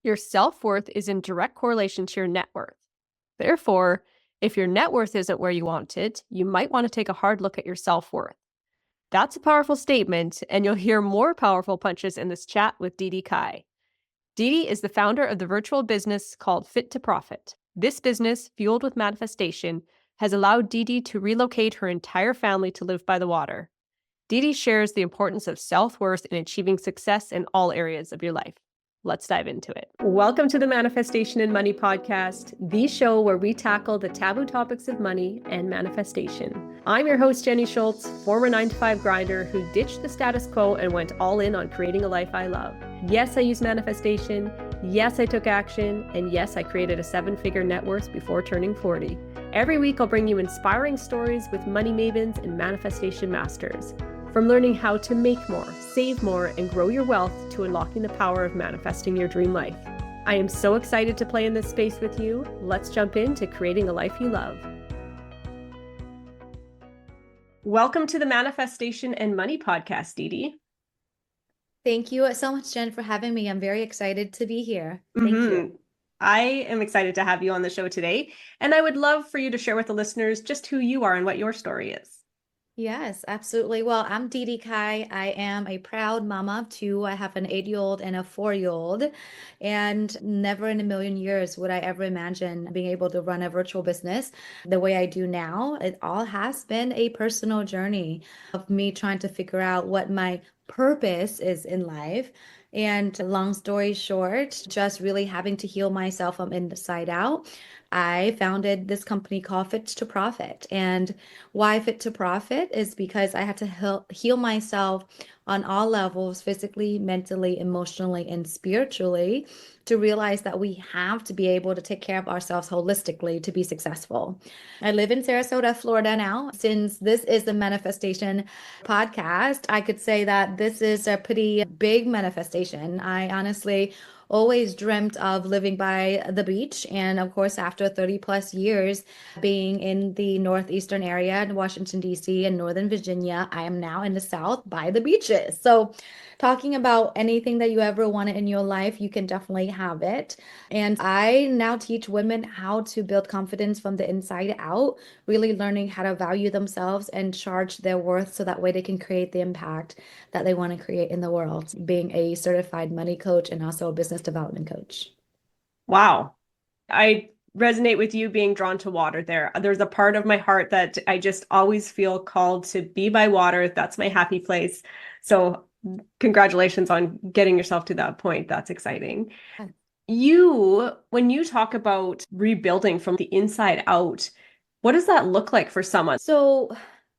Your self-worth is in direct correlation to your net worth. Therefore, if your net worth isn't where you want it, you might want to take a hard look at your self-worth. That's a powerful statement, and you'll hear more powerful punches in this chat with DeDee Cai. DeDee is the founder of the virtual business called Fit to Profit. This business, fueled with manifestation, has allowed DeDee to relocate her entire family to live by the water. DeDee shares the importance of self-worth in achieving success in all areas of your life. Let's dive into it. Welcome to the Manifestation and Money Podcast, the show where we tackle the taboo topics of money and manifestation. I'm your host, Jenny Schultz, former 9-to-5 grinder who ditched the status quo and went all in on creating a life I love. Yes, I use manifestation. Yes, I took action. And yes, I created a 7-figure net worth before turning 40. Every week, I'll bring you inspiring stories with money mavens and manifestation masters. From learning how to make more, save more, and grow your wealth to unlocking the power of manifesting your dream life. I am so excited to play in this space with you. Let's jump into creating a life you love. Welcome to the Manifestation and Money Podcast, DeDee. Thank you so much, Jen, for having me. I'm very excited to be here. Thank you. I am excited to have you on the show today, and I would love for you to share with the listeners just who you are and what your story is. Yes, absolutely. Well, I'm DeDee Cai. I am a proud mama of 2. I have an 8-year-old and a 4-year-old, and never in a million years would I ever imagine being able to run a virtual business the way I do now. It all has been a personal journey of me trying to figure out what my purpose is in life. And long story short, just really having to heal myself from inside out. I founded this company called Fit to Profit. And why Fit to Profit is because I had to heal myself on all levels, physically, mentally, emotionally, and spiritually, to realize that we have to be able to take care of ourselves holistically to be successful. I live in Sarasota, Florida now. Since this is the manifestation podcast, I could say that this is a pretty big manifestation. I honestly always dreamt of living by the beach. And of course, after 30 plus years being in the northeastern area in Washington, D.C. and Northern Virginia, I am now in the South by the beaches. So talking about anything that you ever wanted in your life, you can definitely have it. And I now teach women how to build confidence from the inside out, really learning how to value themselves and charge their worth so that way they can create the impact that they want to create in the world, being a certified money coach and also a business development coach. Wow. I resonate with you being drawn to water there. There's a part of my heart that I just always feel called to be by water. That's my happy place. So congratulations on getting yourself to that point. That's exciting. When you talk about rebuilding from the inside out, what does that look like for someone? So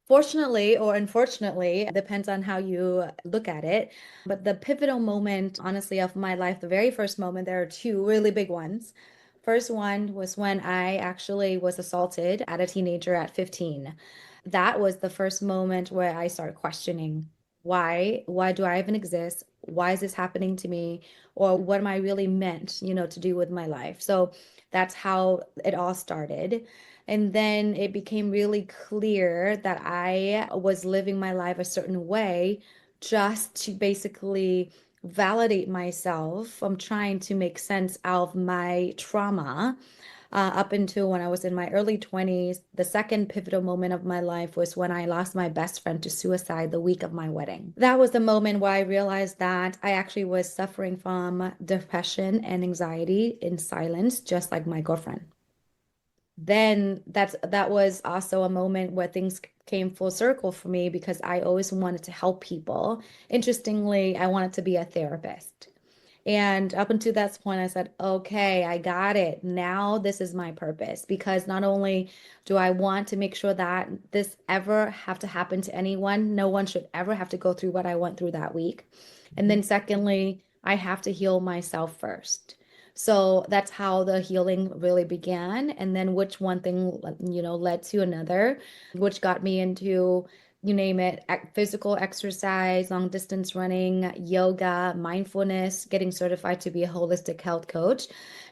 fortunately or unfortunately, it depends on how you look at it. But the pivotal moment, honestly, of my life, the very first moment, there are 2 really big ones. First one was when I actually was assaulted as a teenager at 15. That was the first moment where I started questioning why do I even exist? Why is this happening to me? Or what am I really meant, to do with my life? So that's how it all started. And then it became really clear that I was living my life a certain way just to basically validate myself from trying to make sense out of my trauma. Up until when I was in my early 20s, the second pivotal moment of my life was when I lost my best friend to suicide the week of my wedding. That was the moment where I realized that I actually was suffering from depression and anxiety in silence, just like my girlfriend. Then that was also a moment where things came full circle for me because I always wanted to help people. Interestingly, I wanted to be a therapist. And up until that point, I said, okay, I got it. Now this is my purpose, because not only do I want to make sure that this ever have to happen to anyone, no one should ever have to go through what I went through that week. And then secondly, I have to heal myself first. So that's how the healing really began. And then which one thing, led to another, which got me into, you name it, physical exercise, long distance running, yoga, mindfulness, getting certified to be a holistic health coach.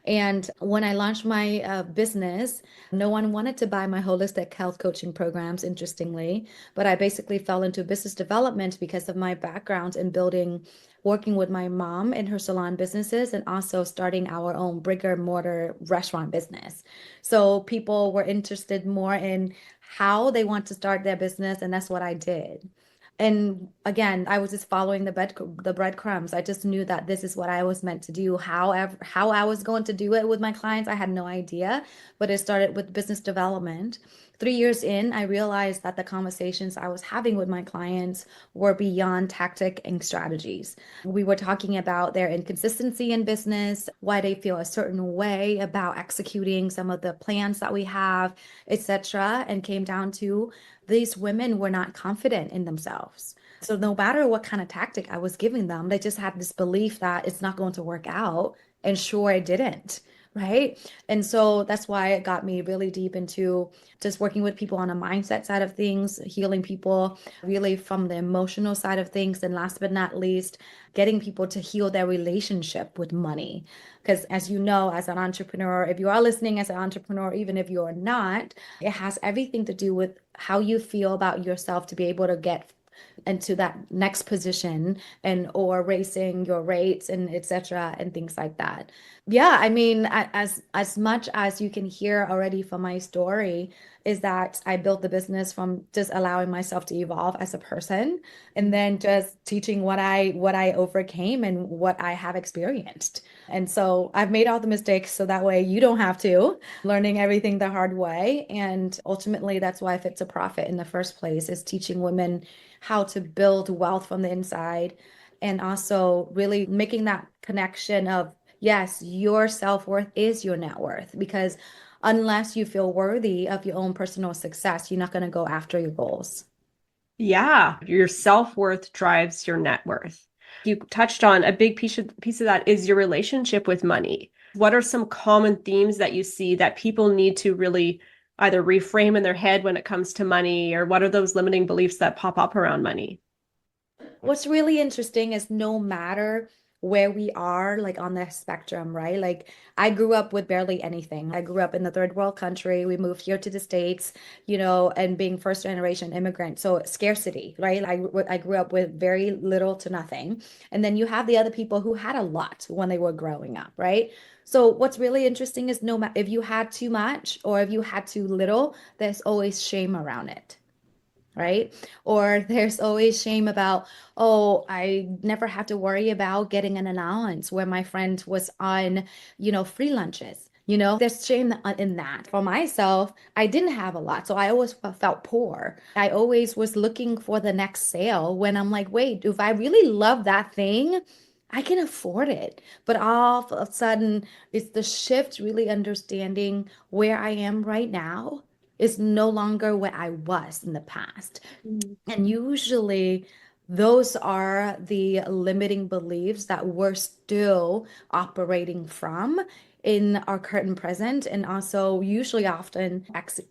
And when I launched my business, no one wanted to buy my holistic health coaching programs, interestingly, but I basically fell into business development because of my background in building working with my mom in her salon businesses and also starting our own brick and mortar restaurant business. So people were interested more in how they want to start their business, and that's what I did. And again, I was just following the breadcrumbs. I just knew that this is what I was meant to do. However, how I was going to do it with my clients, I had no idea. But it started with business development. 3 years in, I realized that the conversations I was having with my clients were beyond tactic and strategies. We were talking about their inconsistency in business, why they feel a certain way about executing some of the plans that we have, etc., and came down to these women were not confident in themselves. So no matter what kind of tactic I was giving them, they just had this belief that it's not going to work out. And sure, it didn't. Right. And so that's why it got me really deep into just working with people on a mindset side of things, healing people really from the emotional side of things. And last but not least, getting people to heal their relationship with money. Because as you know, as an entrepreneur, if you are listening as an entrepreneur, even if you're not, it has everything to do with how you feel about yourself to be able to get into that next position and or raising your rates and etc. and things like that. Yeah, I mean, as much as you can hear already from my story, is that I built the business from just allowing myself to evolve as a person and then just teaching what I overcame and what I have experienced. And so I've made all the mistakes so that way you don't have to, learning everything the hard way. And ultimately, that's why Fit to Profit in the first place is teaching women how to build wealth from the inside and also really making that connection of, yes, your self-worth is your net worth because unless you feel worthy of your own personal success, you're not going to go after your goals. Yeah, your self-worth drives your net worth. You touched on a big piece of that is your relationship with money. What are some common themes that you see that people need to really either reframe in their head when it comes to money, or what are those limiting beliefs that pop up around money? What's really interesting is no matter where we are, like on the spectrum, right? Like I grew up with barely anything. I grew up in the third world country. We moved here to the States, and being first generation immigrant. So scarcity, right? I grew up with very little to nothing. And then you have the other people who had a lot when they were growing up, right? So what's really interesting is no matter if you had too much or if you had too little, there's always shame around it, right? Or there's always shame about, oh, I never had to worry about getting an allowance where my friend was on, free lunches. There's shame in that. For myself, I didn't have a lot, so I always felt poor. I always was looking for the next sale when I'm like, wait, if I really love that thing, I can afford it. But all of a sudden, it's the shift really understanding where I am right now is no longer where I was in the past. Mm. And usually, those are the limiting beliefs that we're still operating from in our current present. And also, usually, often,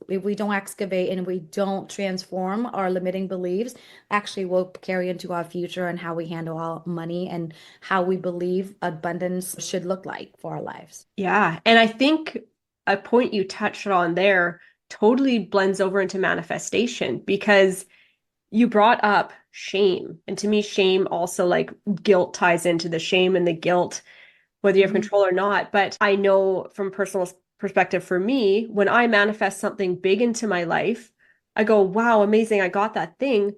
if we don't excavate and we don't transform our limiting beliefs, actually will carry into our future and how we handle our money and how we believe abundance should look like for our lives. Yeah. And I think a point you touched on there totally blends over into manifestation because you brought up shame. And to me, shame also like guilt ties into the shame and the guilt, whether you have Mhm. control or not. But I know from personal perspective for me, when I manifest something big into my life, I go, wow, amazing, I got that thing.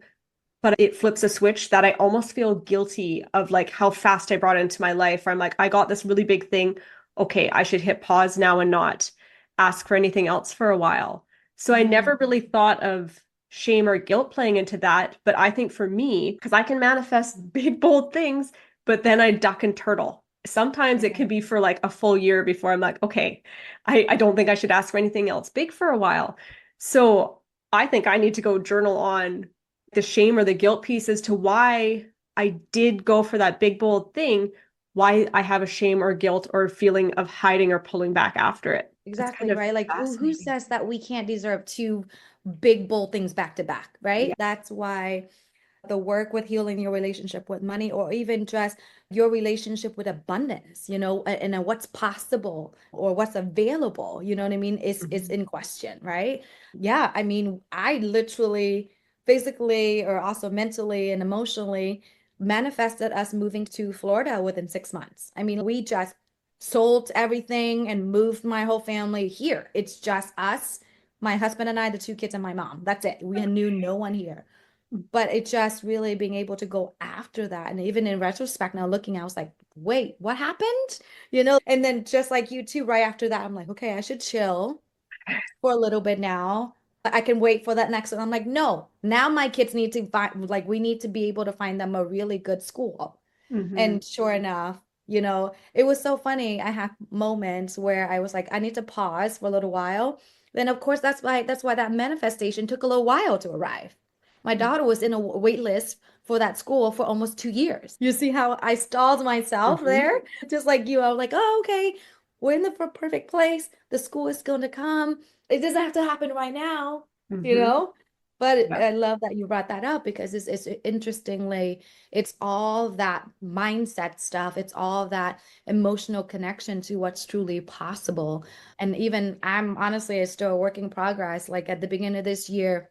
But it flips a switch that I almost feel guilty of like how fast I brought it into my life. Where I'm like, I got this really big thing. Okay, I should hit pause now and not ask for anything else for a while. So I Mhm. never really thought of shame or guilt playing into that. But I think for me, because I can manifest big, bold things, but then I duck and turtle. Sometimes it Yeah. can be for like a full year before I'm like, okay, I don't think I should ask for anything else big for a while. So I think I need to go journal on the shame or the guilt piece as to why I did go for that big, bold thing, why I have a shame or guilt or feeling of hiding or pulling back after it. It's kind Exactly, of right? Like who fascinating. says that we can't deserve two big bold things back to back, Yeah. right? That's why the work with healing your relationship with money or even just your relationship with abundance, and what's possible or what's available, you know what I mean, is Mhm. in question, right? Yeah, I mean, I literally physically or also mentally and emotionally manifested us moving to Florida within 6 months. I mean, we just sold everything and moved my whole family here. It's just us, my husband and I, the two kids, and my mom. That's it. We knew no one here. But it just really being able to go after that. And even in retrospect, now looking, I was like, wait, what happened? And then just like you too, right after that, I'm like, okay, I should chill for a little bit now. I can wait for that next one. I'm like, no, now my kids need to find, like, we need to be able to find them a really good school. Mm-hmm. And sure enough, it was so funny. I have moments where I was like, I need to pause for a little while. Then of course that's why that manifestation took a little while to arrive. My daughter was in a wait list for that school for almost 2 years. You see how I stalled myself Mm-hmm. there? Just like you, I was like, oh, okay, we're in the perfect place. The school is going to come. It doesn't have to happen right now, you Mm-hmm. know? But Yeah. I love that you brought that up because it's interestingly, it's all that mindset stuff. It's all that emotional connection to what's truly possible. And even I'm honestly, it's still a work in progress. Like at the beginning of this year,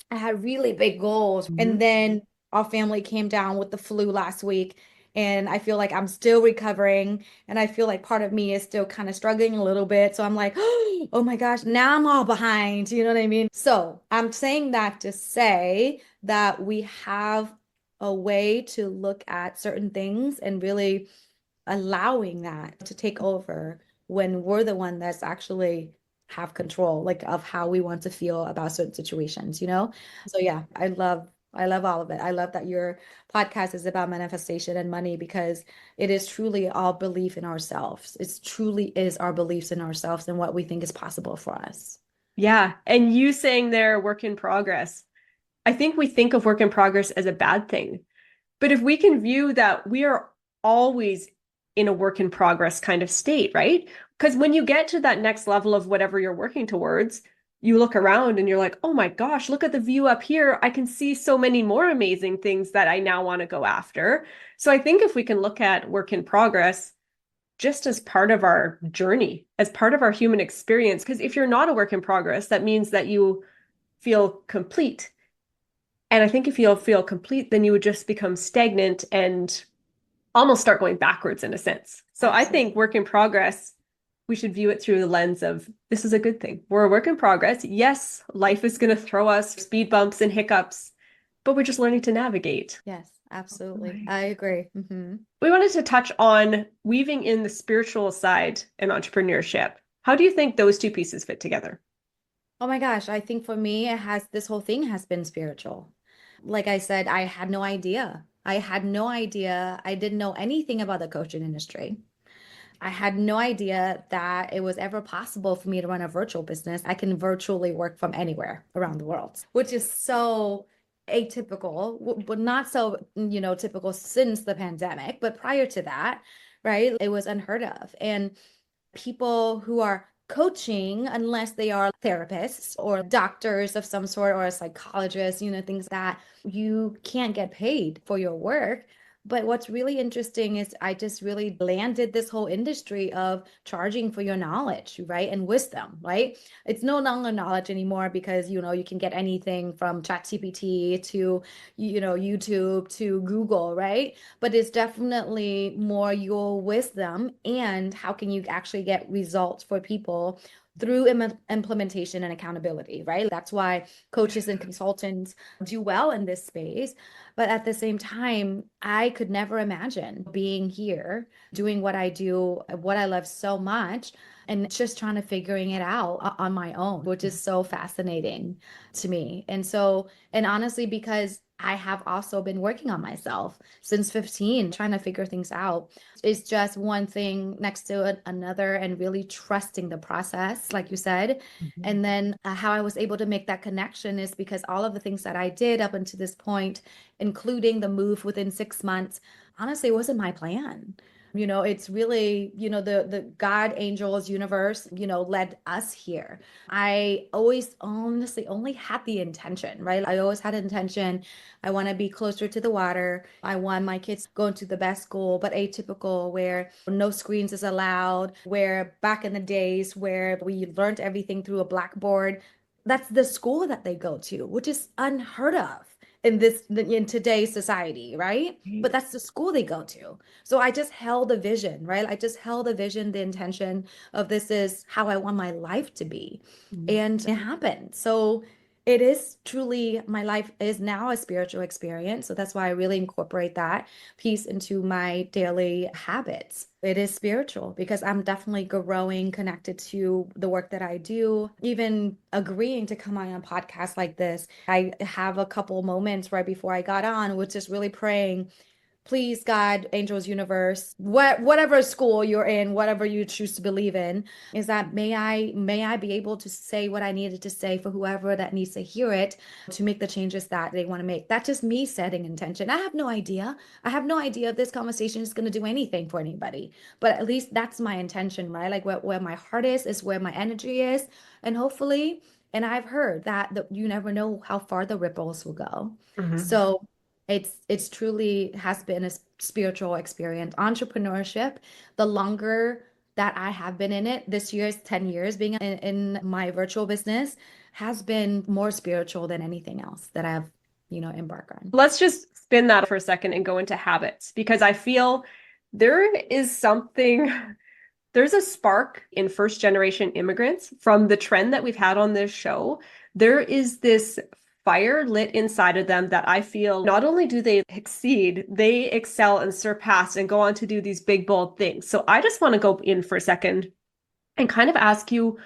I had really big goals. Mm-hmm. And then our family came down with the flu last week. And I feel like I'm still recovering. And I feel like part of me is still kind of struggling a little bit. So I'm like, oh my gosh, now I'm all behind. You know what I mean? So I'm saying that to say that we have a way to look at certain things and really allowing that to take over when we're the one that's actually have control like of how we want to feel about certain situations. So yeah, I love all of it. I love that your podcast is about manifestation and money because it is truly all belief in ourselves. It truly is our beliefs in ourselves and what we think is possible for us. Yeah. And you saying there, work in progress. I think we think of work in progress as a bad thing. But if we can view that we are always in a work in progress kind of state, right? Because when you get to that next level of whatever you're working towards, you look around and you're like, oh my gosh, look at the view up here. I can see so many more amazing things that I now want to go after. So I think if we can look at work in progress just as part of our journey, as part of our human experience, because if you're not a work in progress, that means that you feel complete. And I think if you feel complete, then you would just become stagnant and almost start going backwards in a sense. So I think Absolutely. work in progress, we should view it through the lens of this is a good thing. We're a work in progress. Yes, life is going to throw us speed bumps and hiccups, but we're just learning to navigate. Yes, absolutely. Right. I agree. We wanted to touch on weaving in the spiritual side in entrepreneurship. How do you think those two pieces fit together? Oh my gosh, I think for me, this whole thing has been spiritual. Like I said, I had no idea. I had no idea. I didn't know anything about the coaching industry. I had no idea that it was ever possible for me to run a virtual business. I can virtually work from anywhere around the world, which is so atypical, but not so, typical since the pandemic. But prior to that, right, it was unheard of. And people who are coaching, unless they are therapists or doctors of some sort or a psychologist, things that you can't get paid for your work. But what's really interesting is I just really landed this whole industry of charging for your knowledge, right? And wisdom, right? It's no longer knowledge anymore because, you can get anything from ChatGPT to, YouTube to Google, right? But it's definitely more your wisdom and how can you actually get results for people through implementation and accountability, right? That's why coaches and consultants do well in this space. But at the same time, I could never imagine being here, doing what I do, what I love so much, and just trying to figuring it out on my own, which is so fascinating to me. And honestly, because I have also been working on myself since 15, trying to figure things out. It's just one thing next to another and really trusting the process, like you said. Mhm. And then how I was able to make that connection is because all of the things that I did up until this point, including the move within 6 months, honestly, it wasn't my plan. It's really, the God, angels, universe, led us here. I always honestly only had the intention, right? I always had intention. I want to be closer to the water. I want my kids going to the best school, but atypical, where no screens is allowed, where back in the days where we learned everything through a blackboard, that's the school that they go to, which is unheard of in today's society, right? But that's the school they go to. So I just held the vision, right? I just held the vision, the intention of this is how I want my life to be. Mhm. And it happened. So it is truly, my life is now a spiritual experience. So that's why I really incorporate that piece into my daily habits. It is spiritual because I'm definitely growing connected to the work that I do. Even agreeing to come on a podcast like this, I have a couple moments right before I got on, which is really praying, please, God, angels, universe, whatever school you're in, whatever you choose to believe in, is that may I be able to say what I needed to say for whoever that needs to hear it to make the changes that they want to make. That's just me setting intention. I have no idea. I have no idea if this conversation is going to do anything for anybody, but at least that's my intention, right? Like where my heart is where my energy is, and hopefully. And I've heard that you never know how far the ripples will go. Mhm. So it's truly has been a spiritual experience. Entrepreneurship, the longer that I have been in it, this year's 10 years being in my virtual business has been more spiritual than anything else that I've, embarked on. Let's just spin that for a second and go into habits because I feel there is something, there's a spark in first generation immigrants from the trend that we've had on this show. There is this fire lit inside of them that I feel not only do they exceed, they excel and surpass and go on to do these big, bold things. So I just want to go in for a second and kind of ask you,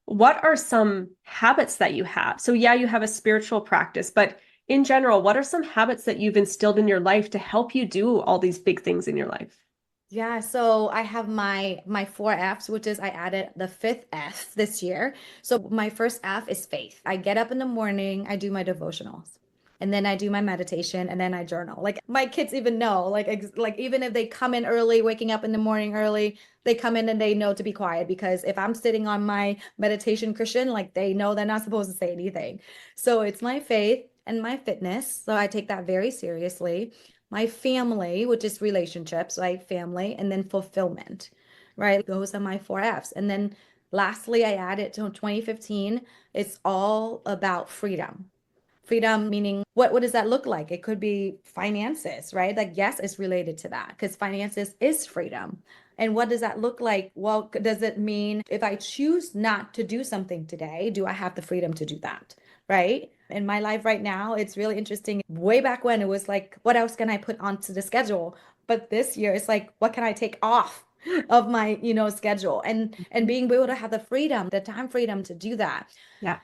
what are some habits that you have? So, yeah, you have a spiritual practice, but in general, what are some habits that you've instilled in your life to help you do all these big things in your life? Yeah, so I have my four F's, which is I added the fifth F this year. So my first F is faith. I get up in the morning, I do my devotionals, and then I do my meditation, and then I journal. Like my kids even know, like even if they come in early, waking up in the morning early, they come in and they know to be quiet because if I'm sitting on my meditation cushion, like they know they're not supposed to say anything. So it's my faith and my fitness. So I take that very seriously. My family, which is relationships, right? Family, and then fulfillment, right? Those are my four F's. And then lastly, I added to 2015, it's all about freedom. Freedom meaning what does that look like? It could be finances, right? Like yes, it's related to that because finances is freedom. And what does that look like? Well, does it mean if I choose not to do something today, do I have the freedom to do that? Right? In my life right now, it's really interesting. Way back when it was like, what else can I put onto the schedule? But this year it's like, what can I take off of my, schedule? And being able to have the freedom, the time freedom to do that. Yeah.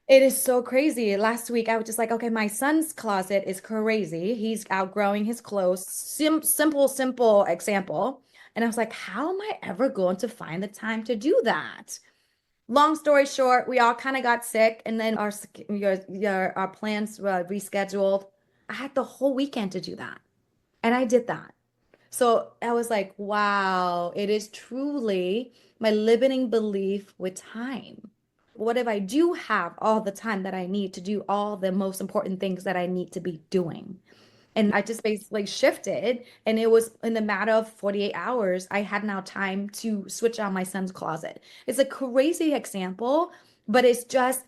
It is so crazy. Last week, I was just like, okay, my son's closet is crazy. He's outgrowing his clothes. Simple example. And I was like, how am I ever going to find the time to do that? Long story short, we all kind of got sick, and then our plans were rescheduled. I had the whole weekend to do that, and I did that. So I was like, wow, it is truly my limiting belief with time. What if I do have all the time that I need to do all the most important things that I need to be doing? And I just basically shifted, and it was in the matter of 48 hours, I had now time to switch on my son's closet. It's a crazy example, but it's just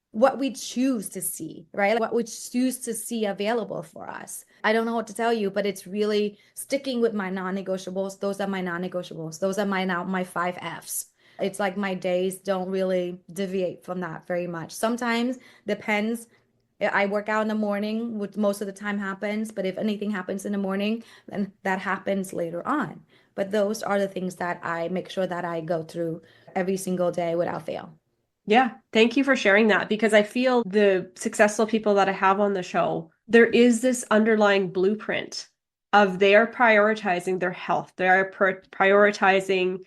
what we choose to see, right? What we choose to see available for us. I don't know what to tell you, but it's really sticking with my non-negotiables. Those are my non-negotiables. Those are my five F's. It's like my days don't really deviate from that very much. Sometimes depends. I work out in the morning, which most of the time happens, but if anything happens in the morning, then that happens later on. But those are the things that I make sure that I go through every single day without fail. Yeah. Thank you for sharing that because I feel the successful people that I have on the show, there is this underlying blueprint of they are prioritizing their health. They are prioritizing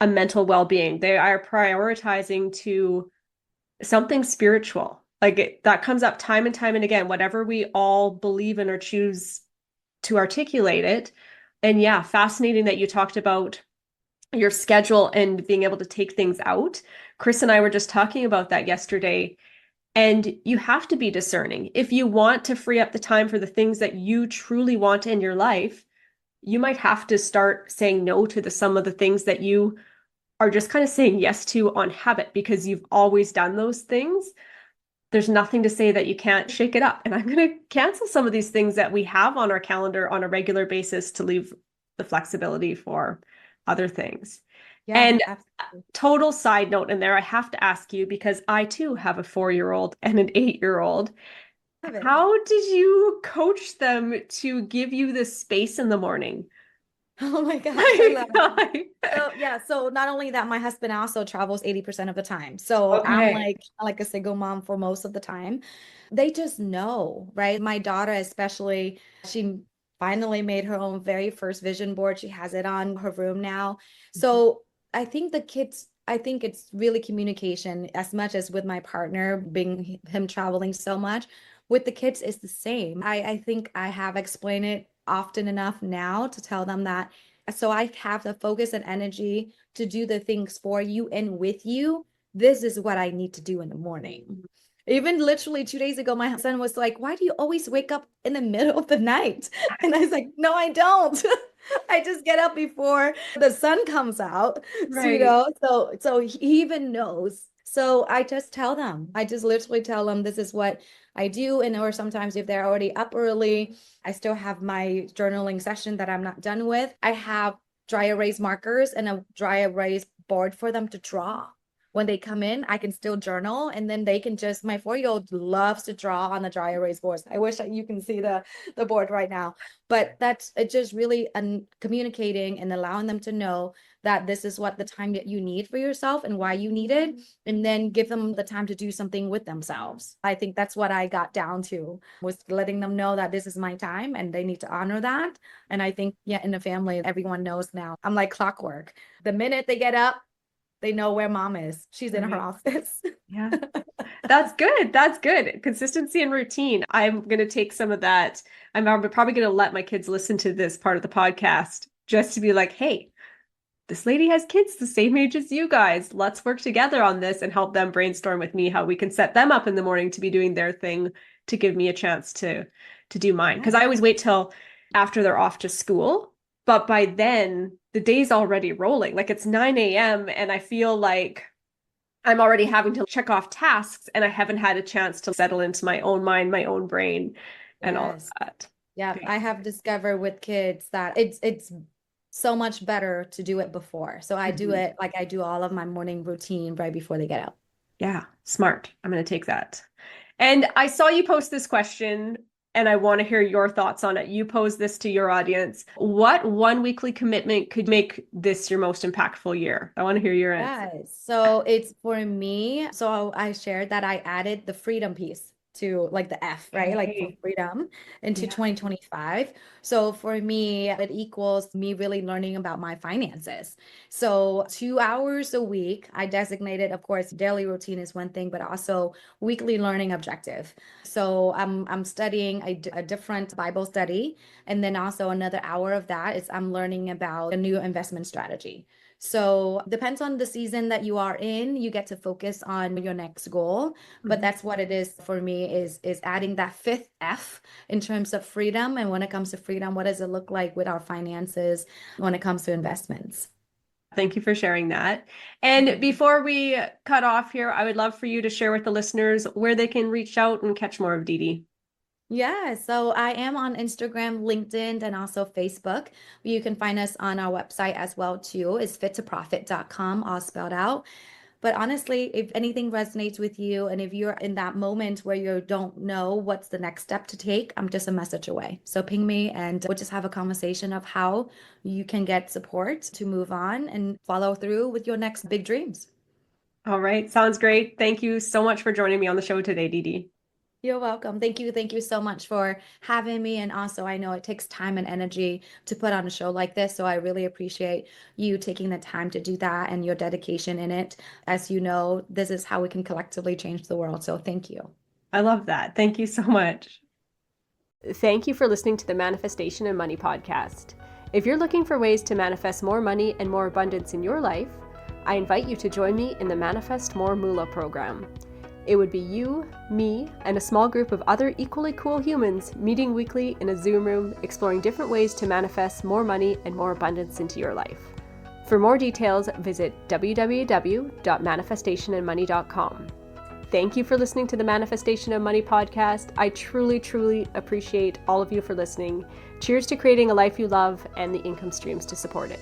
a mental well-being. They are prioritizing to something spiritual. That comes up time and time and again, whatever we all believe in or choose to articulate it. And yeah, fascinating that you talked about your schedule and being able to take things out. Chris and I were just talking about that yesterday. And you have to be discerning. If you want to free up the time for the things that you truly want in your life, you might have to start saying no to some of the things that you are just kind of saying yes to on habit because you've always done those things. there's nothing to say that you can't shake it up. And I'm going to cancel some of these things that we have on our calendar on a regular basis to leave the flexibility for other things. Yeah, And absolutely. total side note in there, I have to ask you, because I too have a 4-year-old and an 8-year-old. Love it. How did you coach them to give you this space in the morning? Oh my gosh, I love it. Like, So yeah, so not only that, my husband also travels 80% of the time. So I'm okay. like a single mom for most of the time. They just know, right? My daughter especially, she finally made her own very first vision board. She has it on her room now. So I think the kids, I think it's really communication as much as with my partner, being him traveling so much. With the kids, it's the same. I think I have explained it often enough now to tell them that so I have the focus and energy to do the things for you and with you. This is what I need to do in the morning. Even literally 2 days ago, my son was like, "Why do you always wake up in the middle of the night?" And I was like, "No, I don't. I just get up before the sun comes out." So, Right. so he even knows. So I just tell them, I just literally tell them this is what I do. And or sometimes if they're already up early, I still have my journaling session that I'm not done with. I have dry erase markers and a dry erase board for them to draw. When they come in, I can still journal and then they can just, my 4-year-old loves to draw on the dry erase boards. I wish that you can see the board right now, but that's it just really communicating and allowing them to know that this is what the time that you need for yourself and why you need it, and then give them the time to do something with themselves. I think that's what I got down to, was letting them know that this is my time and they need to honor that. And I think, yeah, in the family, everyone knows now. I'm like clockwork. The minute they get up, they know where mom is. She's in her Right. office. Yeah. That's good. That's good. Consistency and routine. I'm going to take some of that. I'm probably going to let my kids listen to this part of the podcast just to be like, hey, this lady has kids the same age as you guys. Let's work together on this and help them brainstorm with me how we can set them up in the morning to be doing their thing to give me a chance to do mine. Because I always wait till after they're off to school. But by then, the day's already rolling. Like it's 9 a.m. and I feel like I'm already having to check off tasks and I haven't had a chance to settle into my own mind, my own brain, and all of Yes. that. Yeah, Okay. I have discovered with kids that it's so much better to do it before. So I do Mhm. it like I do all of my morning routine right before they get up. Yeah, smart. I'm going to take that. And I saw you post this question and I want to hear your thoughts on it. You posed this to your audience. What one weekly commitment could make this your most impactful year? I want to hear your answer. Yes. So it's for me. So I shared that I added the freedom piece to like the F, right? Like for Okay. freedom into Yeah. 2025. So for me, it equals me really learning about my finances. So 2 hours a week, I designated, of course, daily routine is one thing, but also weekly learning objective. So I'm studying a different Bible study. And then also another hour of that is I'm learning about a new investment strategy. So depends on the season that you are in, you get to focus on your next goal. But Mhm. that's what it is for me is adding that fifth F in terms of freedom. And when it comes to freedom, what does it look like with our finances when it comes to investments? Thank you for sharing that. And before we cut off here, I would love for you to share with the listeners where they can reach out and catch more of DeDee. Yeah, so I am on Instagram, LinkedIn, and also Facebook. You can find us on our website as well too. It's fit2profit.com, all spelled out. But honestly, if anything resonates with you and if you're in that moment where you don't know what's the next step to take, I'm just a message away. So ping me and we'll just have a conversation of how you can get support to move on and follow through with your next big dreams. All right, sounds great. Thank you so much for joining me on the show today, DeDee. You're welcome. Thank you. Thank you so much for having me. And also, I know it takes time and energy to put on a show like this. So I really appreciate you taking the time to do that and your dedication in it. As you know, this is how we can collectively change the world. So thank you. I love that. Thank you so much. Thank you for listening to the Manifestation and Money podcast. If you're looking for ways to manifest more money and more abundance in your life, I invite you to join me in the Manifest More Moolah program. It would be you, me, and a small group of other equally cool humans meeting weekly in a Zoom room, exploring different ways to manifest more money and more abundance into your life. For more details, visit www.manifestationandmoney.com. Thank you for listening to the Manifestation of Money podcast. I truly, truly appreciate all of you for listening. Cheers to creating a life you love and the income streams to support it.